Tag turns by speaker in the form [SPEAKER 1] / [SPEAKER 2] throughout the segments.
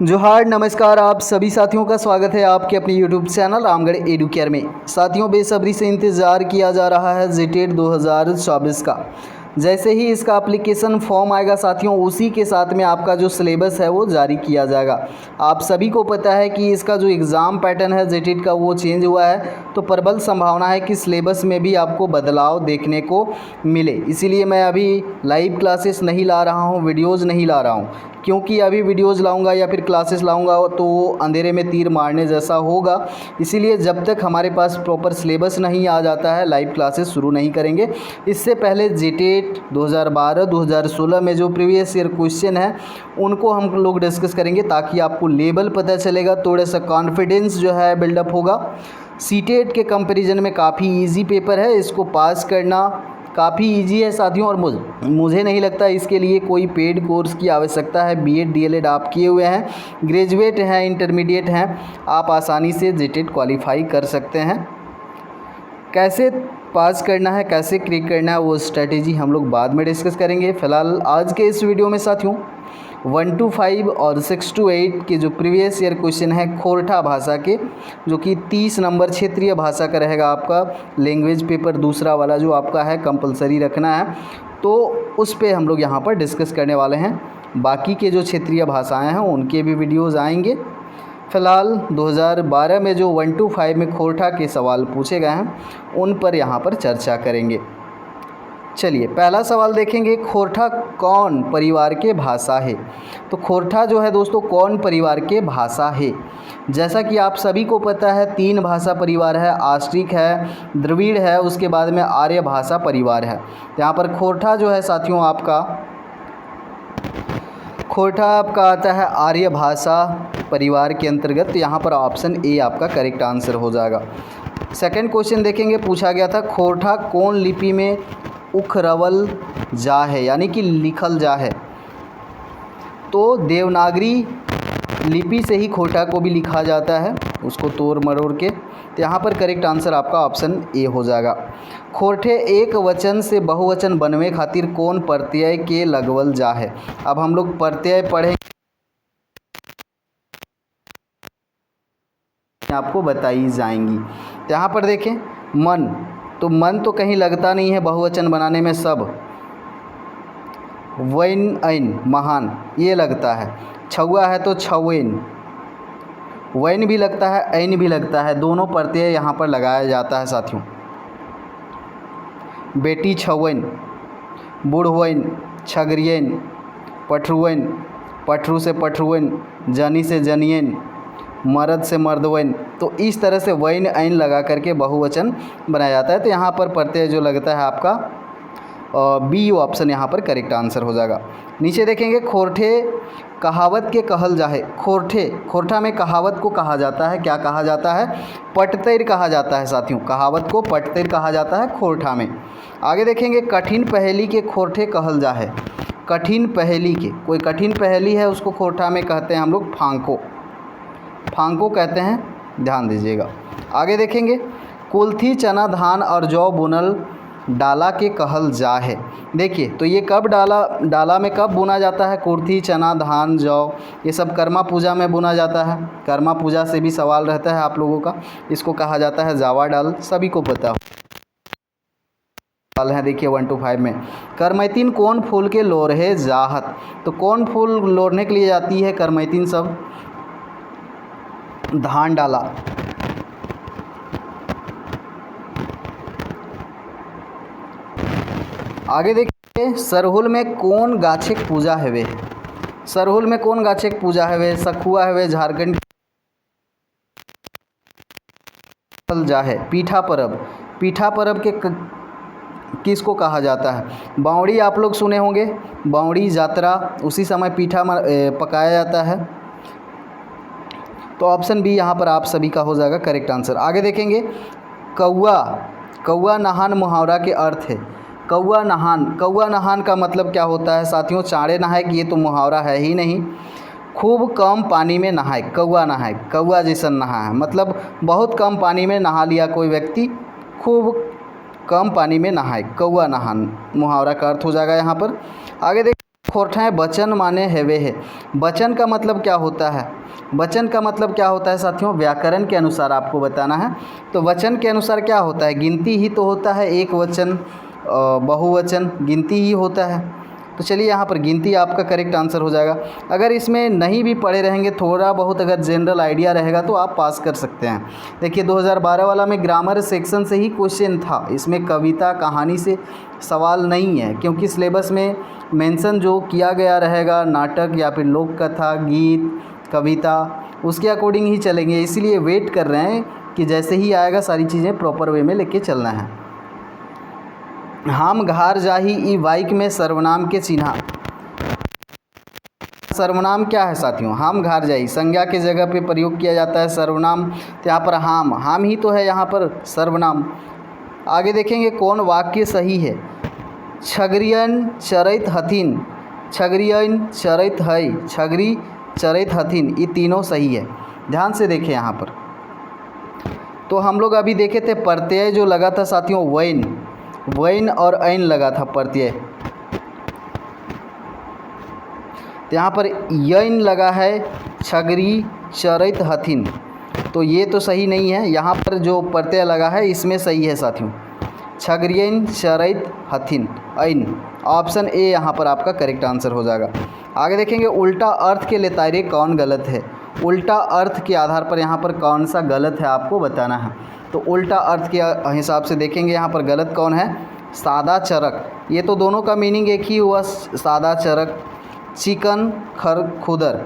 [SPEAKER 1] जोहार नमस्कार। आप सभी साथियों का स्वागत है आपके अपने YouTube channel Ramgarh edu care में। साथियों, बेसब्री से इंतज़ार किया जा रहा है जेटेट 2024 का। जैसे ही इसका एप्लीकेशन फॉर्म आएगा साथियों, उसी के साथ में आपका जो सिलेबस है वो जारी किया जाएगा। आप सभी को पता है कि इसका जो एग्ज़ाम पैटर्न है जेटेट का वो चेंज हुआ है, तो प्रबल संभावना है कि सिलेबस में भी आपको बदलाव देखने को मिले। इसीलिए मैं अभी लाइव क्लासेस नहीं ला रहा हूँ, वीडियोज़ नहीं ला रहा हूँ, क्योंकि अभी वीडियोज़ लाऊंगा या फिर क्लासेस लाऊंगा तो अंधेरे में तीर मारने जैसा होगा। इसीलिए जब तक हमारे पास प्रॉपर सिलेबस नहीं आ जाता है, लाइव क्लासेस शुरू नहीं करेंगे। इससे पहले जेटेट 2012-2016 में जो प्रीवियस ईयर क्वेश्चन है उनको हम लोग डिस्कस करेंगे, ताकि आपको लेवल पता चलेगा, थोड़ा सा कॉन्फिडेंस जो है बिल्डअप होगा। सीटेट के कंपैरिजन में काफ़ी ईजी पेपर है, इसको पास करना काफ़ी इजी है साथियों। और मुझे नहीं लगता इसके लिए कोई पेड कोर्स की आवश्यकता है। बीएड डीएलएड आप किए हुए हैं, ग्रेजुएट हैं, इंटरमीडिएट हैं, आप आसानी से जेटेट क्वालिफाई कर सकते हैं। कैसे पास करना है, कैसे क्रैक करना है, वो स्ट्रेटेजी हम लोग बाद में डिस्कस करेंगे। फ़िलहाल आज के इस वीडियो में साथियों 1 to 5 और 6 to 8 के जो प्रीवियस ईयर क्वेश्चन है खोरठा भाषा के, जो कि 30 नंबर क्षेत्रीय भाषा का रहेगा आपका लैंग्वेज पेपर, दूसरा वाला जो आपका है कंपलसरी रखना है, तो उस पे हम लोग यहाँ पर डिस्कस करने वाले हैं। बाकी के जो क्षेत्रीय भाषाएं हैं उनके भी वीडियोज़ आएंगे। फ़िलहाल 2012 में जो 1 to 5 में खोरठा के सवाल पूछे गए हैं उन पर यहाँ पर चर्चा करेंगे। चलिए, पहला सवाल देखेंगे, खोरठा कौन परिवार के भाषा है। तो खोरठा जो है दोस्तों कौन परिवार के भाषा है। जैसा कि आप सभी को पता है 3 भाषा परिवार है, आस्ट्रिक है, द्रविड़ है, उसके बाद में आर्य भाषा परिवार है। यहाँ पर खोरठा जो है साथियों खोरठा आपका आता है आर्य भाषा परिवार के अंतर्गत। तो यहाँ पर ऑप्शन ए आपका करेक्ट आंसर हो जाएगा। सेकंड क्वेश्चन देखेंगे, पूछा गया था खोरठा कौन लिपि में उखरवल जा है, यानी कि लिखल जा है। तो देवनागरी लिपि से ही खोरठा को भी लिखा जाता है, उसको तोड़ मरोड़ के। तो यहाँ पर करेक्ट आंसर आपका ऑप्शन ए हो जाएगा। खोरठे एक वचन से बहुवचन बनवे खातिर कौन प्रत्यय के लगवल जा है। अब हम लोग प्रत्यय पढ़ें, आपको बताई जाएंगी। तो यहाँ पर देखें मन, तो मन तो कहीं लगता नहीं है बहुवचन बनाने में, सब वैन ऐन महान ये लगता है। छुआ है तो छवेन, वैन भी लगता है, ऐन भी लगता है, दोनों प्रत्यय यहाँ पर लगाया जाता है साथियों। बेटी छवेन, बूढ़वैन, छगरियन, पठरुवैन, पठरू से पठरुवैन, जनी से जनियन, मर्द से मर्दवैन। तो इस तरह से वैन ऐन लगा करके बहुवचन बनाया जाता है। तो यहाँ पर प्रत्यय जो लगता है आपका बी ऑप्शन यहाँ पर करेक्ट आंसर हो जाएगा। नीचे देखेंगे, खोरठे कहावत के कहल जाए। खोरठा में कहावत को कहा जाता है, क्या कहा जाता है, पटतैर कहा जाता है साथियों। कहावत को पटतैर कहा जाता है खोरठा में। आगे देखेंगे, कठिन पहेली के खोरठे कहल जाए। कठिन पहेली के, कोई कठिन पहेली है उसको खोरठा में कहते हैं हम लोग फांको, फांको कहते हैं, ध्यान दीजिएगा। आगे देखेंगे, कुल्थी चना धान और जौ बुनल डाला के कहल जा है। देखिए, तो ये कब डाला में कब बुना जाता है, कुल्थी चना धान जौ, ये सब कर्मा पूजा में बुना जाता है। कर्मा पूजा से भी सवाल रहता है आप लोगों का, इसको कहा जाता है जावा डाल, सभी को पता हो है। देखिए 1 to 5 में, करमैतीन कौन फूल के लोरहे जाहत। तो कौन फूल लोरने के लिए जाती है करमैतीन सब, धान डाला। आगे देखिए, सरहुल में कौन गाछेक पूजा है। सरहुल में कौन गाछेक पूजा है, सखुआ है, झारखंड जा है। पीठा परब, पीठा परब के किसको कहा जाता है। बावड़ी आप लोग सुने होंगे, बावड़ी यात्रा, उसी समय पीठा पकाया जाता है। तो ऑप्शन बी यहाँ पर आप सभी का हो जाएगा करेक्ट आंसर। आगे देखेंगे, कौआ नहान मुहावरा के अर्थ है। कौआ नहान का मतलब क्या होता है साथियों, चाड़े नहाए, कि ये तो मुहावरा है ही नहीं। खूब कम पानी में नहाए, कौआ नहाए, कौआ जैसा नहा है, मतलब बहुत कम पानी में नहा लिया कोई व्यक्ति, खूब कम पानी में नहाए, कौआ नहान मुहावरा का अर्थ हो जाएगा यहाँ पर। आगे देख, खोरठे बचन माने हेवे है। बचन का मतलब क्या होता है? वचन का मतलब क्या होता है साथियों? व्याकरण के अनुसार आपको बताना है। तो वचन के अनुसार क्या होता है? गिनती ही तो होता है, एक वचन बहुवचन गिनती ही होता है। तो चलिए यहाँ पर गिनती आपका करेक्ट आंसर हो जाएगा। अगर इसमें नहीं भी पढ़े रहेंगे, थोड़ा बहुत अगर जनरल आइडिया रहेगा तो आप पास कर सकते हैं। देखिए 2012 वाला में ग्रामर सेक्शन से ही क्वेश्चन था, इसमें कविता कहानी से सवाल नहीं है, क्योंकि सिलेबस में मेंशन जो किया गया रहेगा नाटक या फिर लोक कथा, गीत, कविता, उसके अकॉर्डिंग ही चलेंगे। इसीलिए वेट कर रहे हैं कि जैसे ही आएगा सारी चीज़ें प्रॉपर वे में लेके चलना है। हम घार जाही ई बाइक में सर्वनाम के चिन्हा। सर्वनाम क्या है साथियों? हम घार जाही संज्ञा के जगह पे प्रयोग किया जाता है सर्वनाम। तो यहाँ पर हम ही तो है यहाँ पर सर्वनाम। आगे देखेंगे कौन वाक्य सही है। छगरियन चरैत हथिन, छगरियन चरैत है, छगरी चरैत हथिन, ये तीनों सही है। ध्यान से देखें यहाँ पर। तो हम लोग अभी देखे थे प्रत्यय जो लगा था साथियों वैन, वैन और ऐन लगा था प्रत्यय। तो यहाँ पर यैन लगा है, छगरी चरैत हथिन, तो ये तो सही नहीं है। यहाँ पर जो प्रत्यय लगा है इसमें सही है साथियों, छगरियन चरैत हथिन, ऐन। ऑप्शन ए यहाँ पर आपका करेक्ट आंसर हो जाएगा। आगे देखेंगे उल्टा अर्थ के लेतायरे कौन गलत है। उल्टा अर्थ के आधार पर यहाँ पर कौन सा गलत है आपको बताना है। तो उल्टा अर्थ के हिसाब से देखेंगे यहाँ पर गलत कौन है। सादा चरक, ये तो दोनों का मीनिंग एक ही हुआ, सादा चरक। चिकन खरखुदर,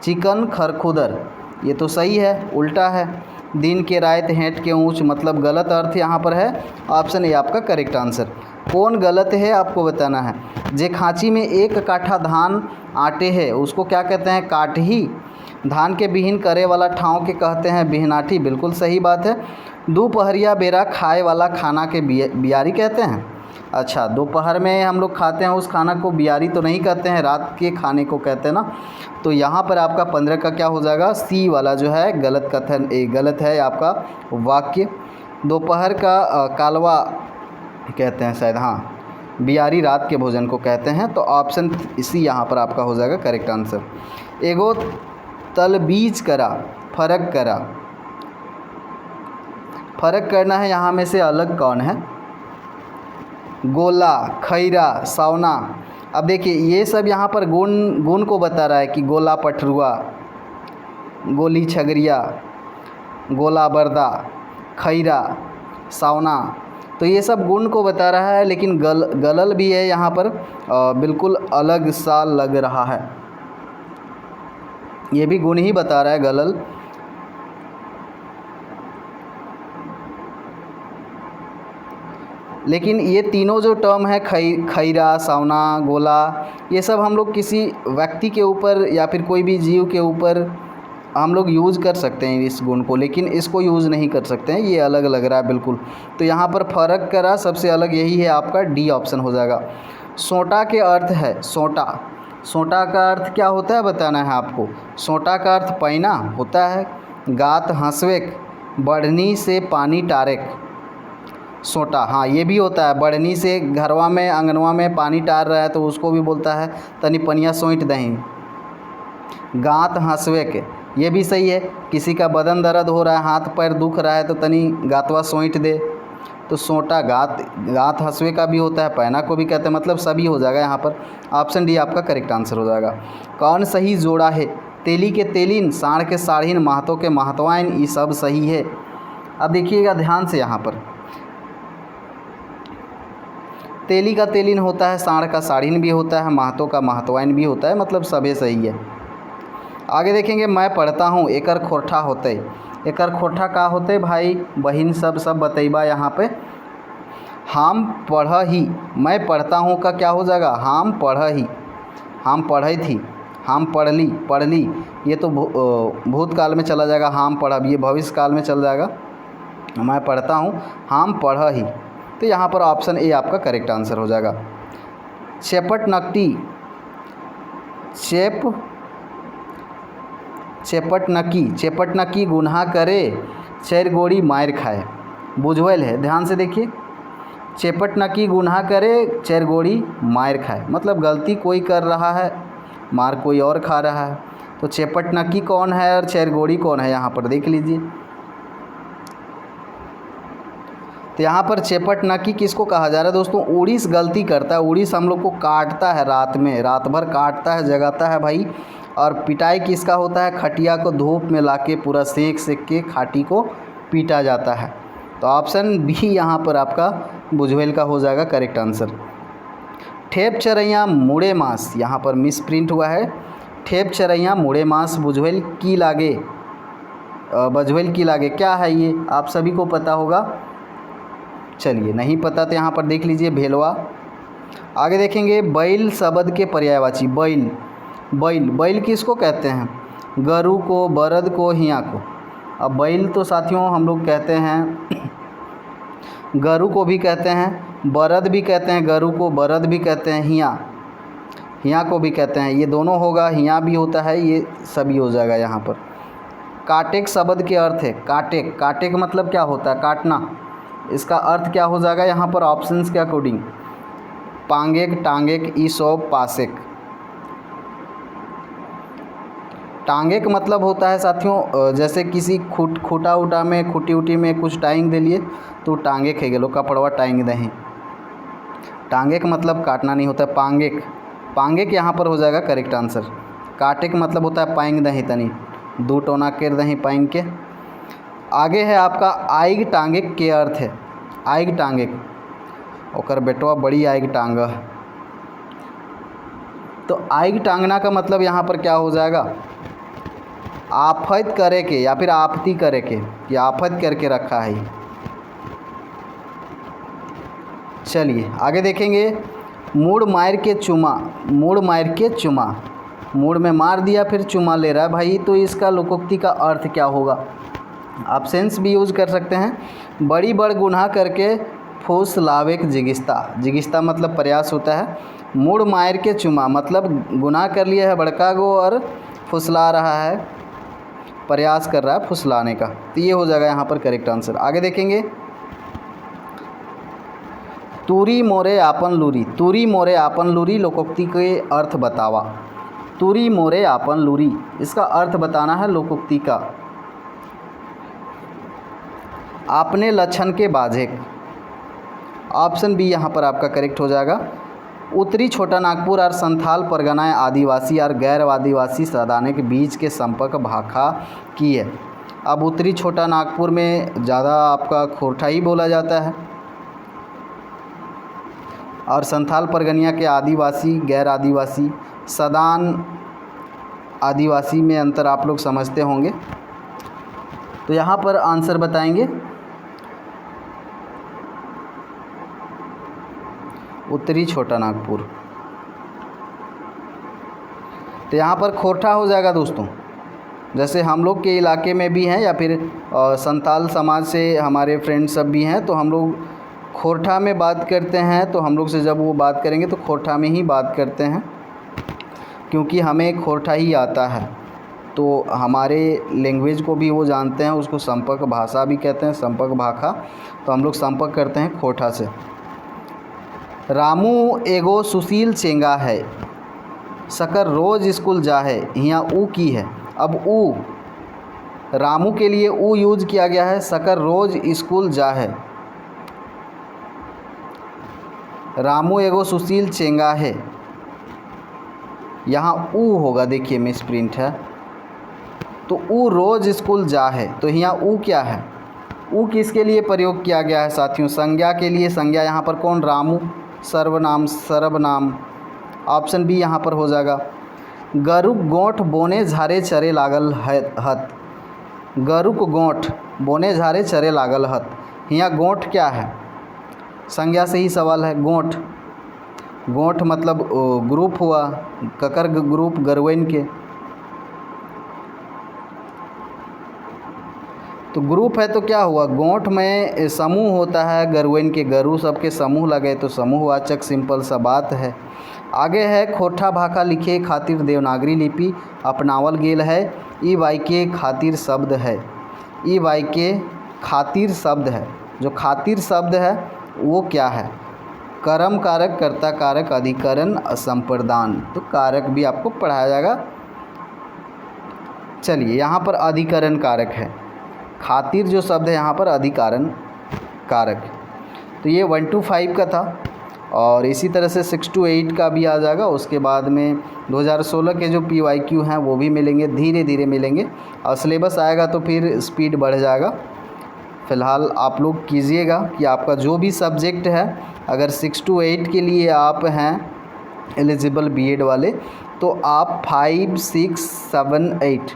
[SPEAKER 1] चिकन खरखुदर, ये तो सही है, उल्टा है। दिन के रात हेंट के ऊँच, मतलब गलत अर्थ यहाँ पर है। ऑप्शन ए आपका करेक्ट आंसर। कौन गलत है आपको बताना है। जे खांची में 1 काठा धान आटे है उसको क्या कहते हैं? काटही। धान के बिहीन करे वाला ठाव के कहते हैं बिहनाठी, बिल्कुल सही बात है। दोपहरिया बेरा खाए वाला खाना के बियारी कहते हैं। अच्छा, दोपहर में हम लोग खाते हैं उस खाना को बियारी तो नहीं कहते हैं, रात के खाने को कहते हैं ना। तो यहाँ पर आपका 15 का क्या हो जाएगा? सी वाला जो है गलत कथन, गलत है आपका वाक्य। दोपहर का कालवा कहते हैं शायद, हाँ, बियारी रात के भोजन को कहते हैं। तो ऑप्शन सी यहाँ पर आपका हो जाएगा करेक्ट आंसर। एगो तलबीज करा, फर्क करा, फर्क करना है यहाँ में से अलग कौन है? गोला, खैरा, सावना। अब देखिए ये सब यहाँ पर गुण को बता रहा है कि गोला पठरुआ, गोली छगरिया, गोला बरदा, खैरा, सावना, तो ये सब गुण को बता रहा है। लेकिन गलल भी है यहाँ पर, बिल्कुल अलग सा लग रहा है, ये भी गुण ही बता रहा है गलल। लेकिन ये तीनों जो टर्म है खैरा, सावना, गोला, ये सब हम लोग किसी व्यक्ति के ऊपर या फिर कोई भी जीव के ऊपर हम लोग यूज़ कर सकते हैं इस गुण को, लेकिन इसको यूज़ नहीं कर सकते हैं, ये अलग लग रहा है बिल्कुल। तो यहाँ पर फर्क करा सबसे अलग यही है आपका, डी ऑप्शन हो जाएगा। सोटा के अर्थ है सोटा, सोटा का अर्थ क्या होता है बताना है आपको। सोटा का अर्थ पैना होता है। गात हंसवेक, बढ़नी से पानी टारेक, सोटा, हाँ ये भी होता है। बढ़नी से घरवा में आंगनवा में पानी टार रहा है तो उसको भी बोलता है तनी पनिया सोइट दही। गात हंसवेक, ये भी सही है, किसी का बदन दर्द हो रहा है, हाथ पैर दुख रहा है तो तनी गातवा सोइट दे, तो सोटा गात हंसवे का भी होता है, पैना को भी कहते हैं, मतलब सभी हो जाएगा यहाँ पर। ऑप्शन डी आपका करेक्ट आंसर हो जाएगा। कौन सही जोड़ा है। तेली के तेलिन, साढ़ के साढ़ीन, महतो के महतवाइन, ये सब सही है। अब देखिएगा ध्यान से, यहाँ पर तेली का तेलिन होता है, साढ़ का साढ़ीन भी होता है, महतो का महतवाइन भी होता है, मतलब सभी सही है। आगे देखेंगे मैं पढ़ता हूँ एकर खोरठा होते, एकर खोरठा का होते भाई बहिन सब बतैबा यहाँ पे। हम पढ़ ही, मैं पढ़ता हूँ का क्या हो जाएगा? हम पढ़ ही, हम पढ़ी थी, हम पढ़ली, ये तो भूतकाल में चला जाएगा। हम पढ़ब, ये भविष्य काल में चल जाएगा। मैं पढ़ता हूँ, हम पढ़ ही, तो यहाँ पर ऑप्शन ए आपका करेक्ट आंसर हो जाएगा। चेपट नकटी, चेपट नकी गुनाह करे, 4 गोड़ी मार खाए, बुझवल है। ध्यान से देखिए, चेपट नकी गुनाह करे, चैर गोड़ी मार खाए, मतलब गलती कोई कर रहा है, मार कोई और खा रहा है। तो चेपट नकी कौन है और चैर गोड़ी कौन है, यहाँ पर देख लीजिए। तो यहाँ पर चेपट नकी किसको कहा जा रहा है दोस्तों? उड़ीस गलती करता है, उड़ीस हम लोग को काटता है रात में, रात भर काटता है, जगाता है भाई। और पिटाई किसका होता है? खटिया को धूप में लाके पूरा सेक सेक के खाटी को पीटा जाता है। तो ऑप्शन बी यहाँ पर आपका बुझवेल का हो जाएगा करेक्ट आंसर। ठेप चरैया मुड़े मांस, यहाँ पर मिस प्रिंट हुआ है। ठेप चरैया मुड़े मांस बुझवेल की लागे, बझवेल की लागे, क्या है ये? आप सभी को पता होगा। चलिए, नहीं पता तो यहाँ पर देख लीजिए भेलवा। आगे देखेंगे बैल शब्द के पर्यायवाची। बैल, बैल, बैल किसको कहते हैं? गरु को, बरद को, हिया को। अब बैल तो साथियों हम लोग कहते हैं, गरु को भी कहते हैं, बरद भी कहते हैं, गरु को बरद भी कहते हैं, हिया, हिया को भी कहते हैं। ये दोनों होगा, हिया भी होता है, ये सभी हो जाएगा यहाँ पर। काटेक शब्द के अर्थ है, काटेक, काटेक मतलब क्या होता है? काटना। इसका अर्थ क्या हो जाएगा यहाँ पर ऑप्शंस के अकॉर्डिंग? पांगेक, टांगेक, ईसोप, पासेक। टांगेक मतलब होता है साथियों, जैसे किसी खूटा उटा में, खूटी उटी में कुछ टांग दे लिए तो टांगेक है गेलो, कपड़वा टांग दही। टांगेक मतलब काटना नहीं होता है, पांगेक, पांगेक यहाँ पर हो जाएगा करेक्ट आंसर। काटेक मतलब होता है पाइंग दही, तनी दू टोना कर दही पाइंग के। आगे है आपका आइग टांगेक के अर्थ है। आइग टांगेक, ओकर बेटवा बड़ी आइग टांग। तो आइग टांगना का मतलब यहाँ पर क्या हो जाएगा? आफत करे के या फिर आपत्ति करे के, कि आफत करके रखा है। चलिए आगे देखेंगे मूड मार के चुमा, मूड मार के चुमा, मूड में मार दिया फिर चुमा ले रहा है भाई, तो इसका लोकोक्ति का अर्थ क्या होगा? ऑप्शंस भी यूज़ कर सकते हैं। बड़ी बड़ गुनाह करके फूस लावेक जिगिस्ता, जिगिस्ता मतलब प्रयास होता है। मूड मार के चुमा मतलब गुनाह कर लिया है बड़का गो और फुसला रहा है, प्रयास कर रहा है फुसलाने का। तो ये हो जाएगा यहाँ पर करेक्ट आंसर। आगे देखेंगे तूरी मोरे आपन लूरी, तूरी मोरे आपन लूरी लोकोक्ति के अर्थ बतावा। तूरी मोरे आपन लूरी, इसका अर्थ बताना है लोकोक्ति का। आपने लक्षण के बाझे, ऑप्शन बी यहाँ पर आपका करेक्ट हो जाएगा। उत्तरी छोटा नागपुर और संथाल परगना आदिवासी और गैर आदिवासी सदाने के बीच के संपर्क भाखा की है। अब उत्तरी छोटा नागपुर में ज़्यादा आपका खोरठा ही बोला जाता है, और संथाल परगनिया के आदिवासी, गैर आदिवासी, सदान आदिवासी में अंतर आप लोग समझते होंगे। तो यहाँ पर आंसर बताएंगे उत्तरी छोटा नागपुर। तो यहाँ पर खोरठा हो जाएगा दोस्तों। जैसे हम लोग के इलाके में भी हैं या फिर संथाल समाज से हमारे फ्रेंड सब भी हैं, तो हम लोग खोरठा में बात करते हैं। तो हम लोग से जब वो बात करेंगे तो खोरठा में ही बात करते हैं, क्योंकि हमें खोरठा ही आता है। तो हमारे लैंग्वेज को भी वो जानते हैं, उसको संपर्क भाषा भी कहते हैं, संपर्क भाखा। तो हम लोग संपर्क करते हैं खोरठा से। रामू एगो सुशील चेंगा है, सकर रोज स्कूल जा है, यहाँ ऊ की है। अब ऊ, रामू के लिए ऊ यूज किया गया है, सकर रोज स्कूल जा है। रामू एगो सुशील चेंगा है, यहाँ ऊ होगा, देखिए मिस प्रिंट है। तो ऊ रोज स्कूल जा है, तो यहाँ ऊ क्या है? ऊ किसके लिए प्रयोग किया गया है साथियों? संज्ञा के लिए। संज्ञा यहाँ पर कौन? रामू। सर्वनाम, सर्वनाम, ऑप्शन बी यहाँ पर हो जाएगा। गरुक गोंठ बोने झारे चरे लागल हत, गरुक गोंठ बोने झारे चरे लागल हत, यहाँ गोंठ क्या है? संज्ञा से ही सवाल है। गोंठ, गोंठ मतलब ग्रुप हुआ, ककर ग्रुप गरुवन के। तो ग्रुप है तो क्या हुआ? गोंठ में समूह होता है, गरुवन के, गरु सबके समूह लगे तो समूहवाचक, सिंपल सा बात है। आगे है खोरठा भाखा लिखे खातिर देवनागरी लिपि अपनावल गेल है। ई वाई के खातिर शब्द है, ई वाई के खातिर शब्द है। जो खातिर शब्द है वो क्या है? कर्म कारक, कर्ता कारक, अधिकरण, संप्रदान। तो कारक भी आपको पढ़ाया जाएगा। चलिए, यहाँ पर अधिकरण कारक है। खातिर जो शब्द है यहाँ पर अधिकरण कारक। तो ये 1 to 5 का था और इसी तरह से 6 to 8 का भी आ जाएगा। उसके बाद में 2016 के जो PYQ हैं वो भी मिलेंगे, धीरे धीरे मिलेंगे और सिलेबस आएगा तो फिर स्पीड बढ़ जाएगा। फ़िलहाल आप लोग कीजिएगा कि आपका जो भी सब्जेक्ट है, अगर 6 to 8 के लिए आप हैं एलिजिबल बीएड वाले, तो आप 5, 6, 7, 8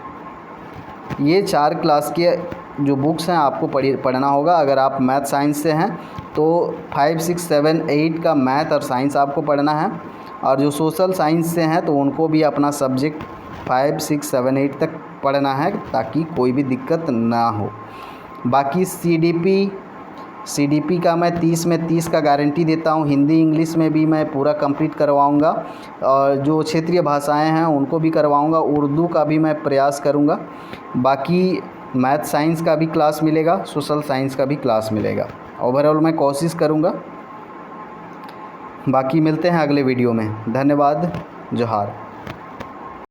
[SPEAKER 1] ये 4 क्लास के जो बुक्स हैं आपको पढ़ना होगा। अगर आप मैथ साइंस से हैं तो 5, 6, 7, 8 का मैथ और साइंस आपको पढ़ना है, और जो सोशल साइंस से हैं तो उनको भी अपना सब्जेक्ट 5, 6, 7, 8 तक पढ़ना है ताकि कोई भी दिक्कत ना हो। बाकी CDP का मैं 30 में 30 का गारंटी देता हूँ। हिंदी इंग्लिश में भी मैं पूरा कंप्लीट करवाऊँगा और जो क्षेत्रीय भाषाएं हैं उनको भी करवाऊँगा। उर्दू का भी मैं प्रयास करूँगा। बाकी मैथ साइंस का भी क्लास मिलेगा, सोशल साइंस का भी क्लास मिलेगा। ओवरऑल मैं कोशिश करूँगा। बाकी मिलते हैं अगले वीडियो में। धन्यवाद। जोहार।